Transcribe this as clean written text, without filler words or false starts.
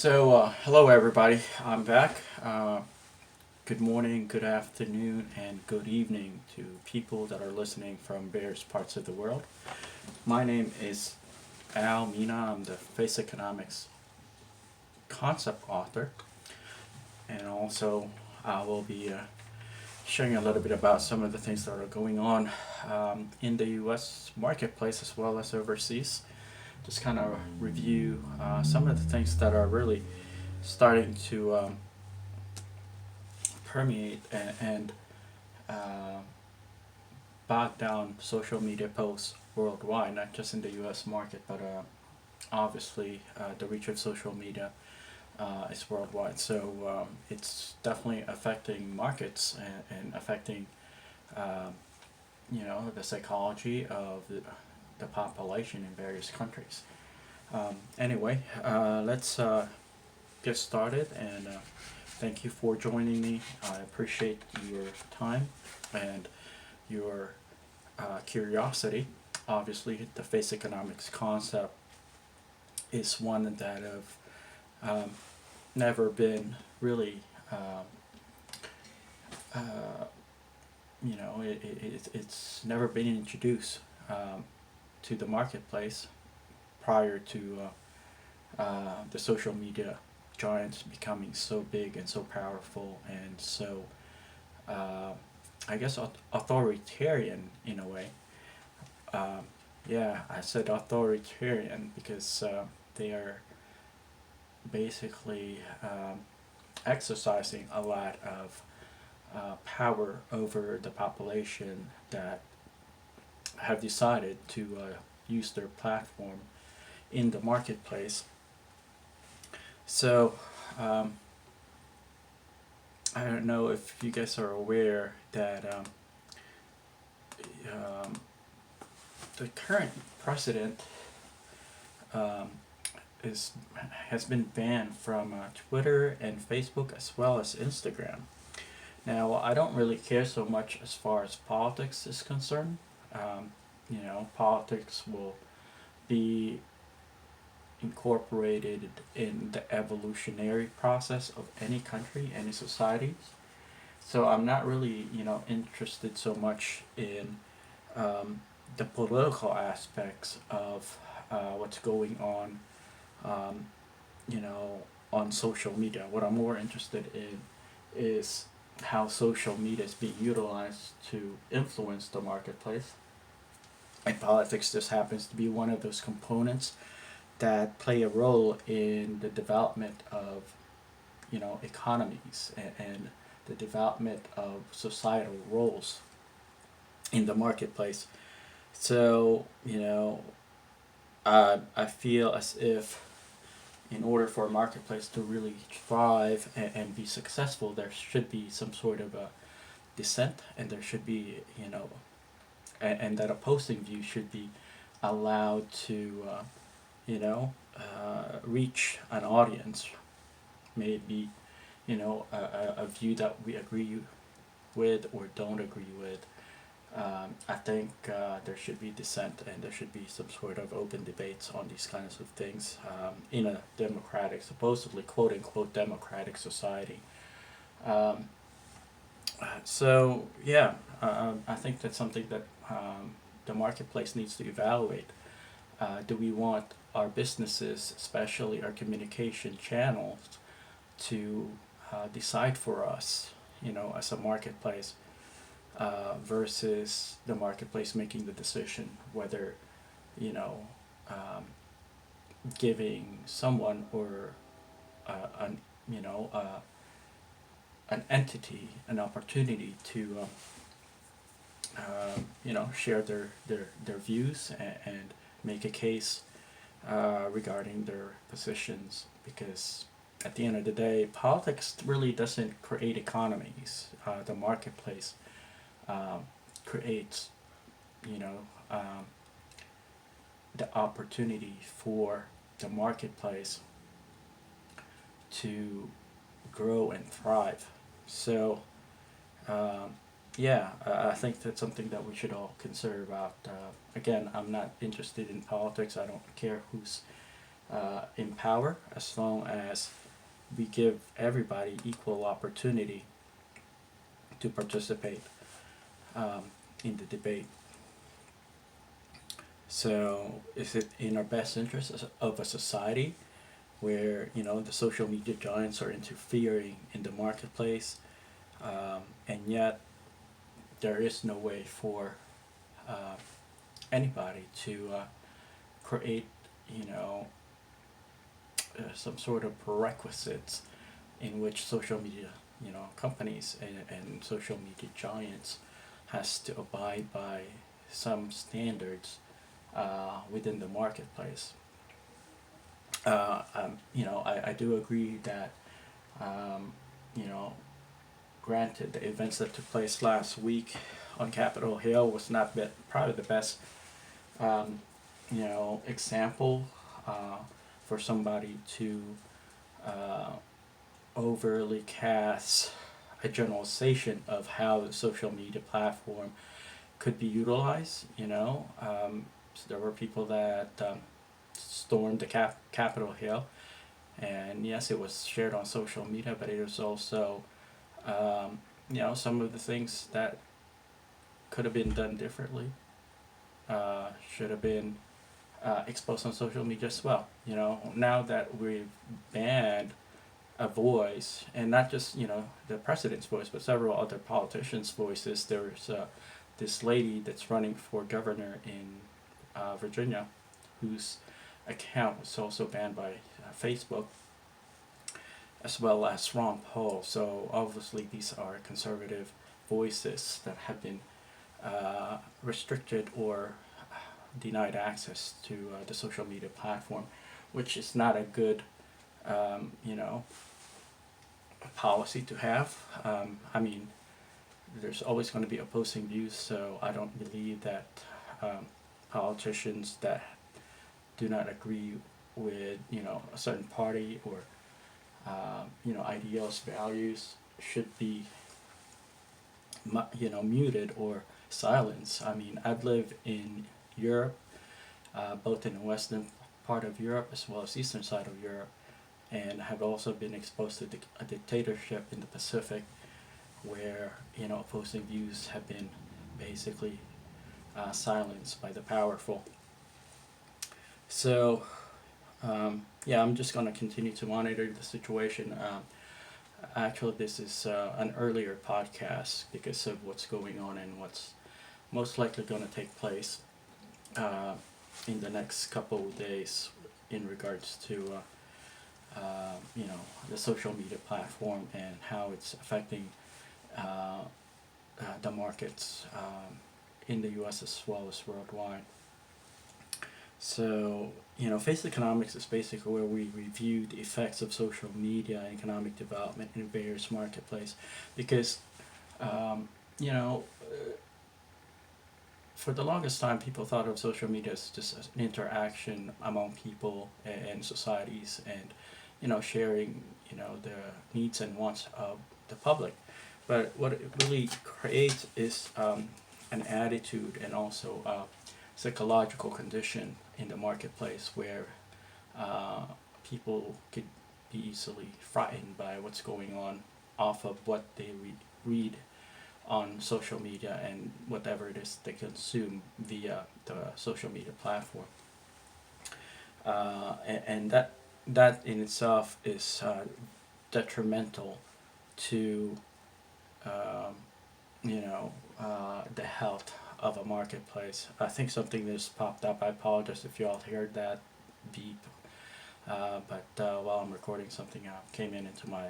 Hello everybody. I'm back. Good morning, good afternoon, and good evening to people that are listening from various parts of the world. My name is Al Mina. I'm the Face Economics concept author, and also I will be sharing a little bit about some of the things that are going on in the U.S. marketplace as well as overseas. Just kind of review some of the things that are really starting to permeate and uh, bog down social media posts worldwide, not just in the U.S. market, but obviously the reach of social media is worldwide. So it's definitely affecting markets and affecting the psychology of the population in various countries. Anyway, let's get started and thank you for joining me. I appreciate your time and your curiosity. Obviously, the face economics concept is one that have um, never been really, uh, it's never been introduced to the marketplace prior to the social media giants becoming so big and so powerful and so uh, I guess authoritarian in a way. Um, yeah, I said authoritarian because they are basically exercising a lot of power over the population that have decided to use their platform in the marketplace. So, um, I don't know if you guys are aware that um, the current president um, is has been banned from Twitter and Facebook as well as Instagram. Now, I don't really care so much as far as politics is concerned. Politics will be incorporated in the evolutionary process of any country, any society. So I'm not really, interested so much in the political aspects of what's going on, um, you know, on social media. What I'm more interested in is how social media is being utilized to influence the marketplace. And politics just happens to be one of those components that play a role in the development of, economies and the development of societal roles in the marketplace. So, I feel as if in order for a marketplace to really thrive and be successful, there should be some sort of a dissent, and there should be, and that opposing view should be allowed to, reach an audience. Maybe, a view that we agree with or don't agree with. I think there should be dissent and there should be some sort of open debates on these kinds of things in a democratic, supposedly quote unquote democratic society. Um, I think that's something that the marketplace needs to evaluate. Do we want our businesses, especially our communication channels, to decide for us, as a marketplace, versus the marketplace making the decision whether, you know, um, giving someone or an you know an entity an opportunity to share their views and make a case regarding their positions, because at the end of the day politics really doesn't create economies. The marketplace um, creates, you know, um, the opportunity for the marketplace to grow and thrive. So, um, yeah, I think that's something that we should all consider about. Again, I'm not interested in politics. I don't care who's in power, as long as we give everybody equal opportunity to participate um, in the debate. So, is it in our best interest of a society where the social media giants are interfering in the marketplace, and yet there is no way for uh, anybody to create, you know, some sort of prerequisites in which social media, companies and social media giants has to abide by some standards within the marketplace. I do agree that, um, you know, granted, the events that took place last week on Capitol Hill was not probably the best, um, example for somebody to uh, overly cast a generalization of how the social media platform could be utilized. So there were people that stormed the Capitol Hill, and yes, it was shared on social media, but it was also, some of the things that could have been done differently should have been exposed on social media as well. Now that we've banned a voice, and not just the president's voice, but several other politicians' voices. There's this lady that's running for governor in Virginia, whose account was also banned by Facebook, as well as Ron Paul. So obviously these are conservative voices that have been restricted or denied access to the social media platform, which is not a good, you know, policy to have. I mean, there's always going to be opposing views, so I don't believe that politicians that do not agree with a certain party or ideals, values should be muted or silenced. I mean, I've lived in Europe, both in the western part of Europe as well as eastern side of Europe, and have also been exposed to a dictatorship in the Pacific, where opposing views have been basically silenced by the powerful. So yeah, I'm just going to continue to monitor the situation. Actually, this is an earlier podcast because of what's going on and what's most likely going to take place uh, in the next couple of days in regards to the social media platform and how it's affecting the markets in the U.S. as well as worldwide. So, Face Economics is basically where we review the effects of social media and economic development in various marketplace. Because, um, you know, for the longest time, people thought of social media as just an interaction among people and societies, and sharing the needs and wants of the public. But what it really creates is an attitude and also psychological condition in the marketplace where people could be easily frightened by what's going on off of what they read on social media and whatever it is they consume via the social media platform. And that in itself is detrimental to um, the health of a marketplace. I think something just popped up. I apologize if you all heard that beep. But while I'm recording something came into my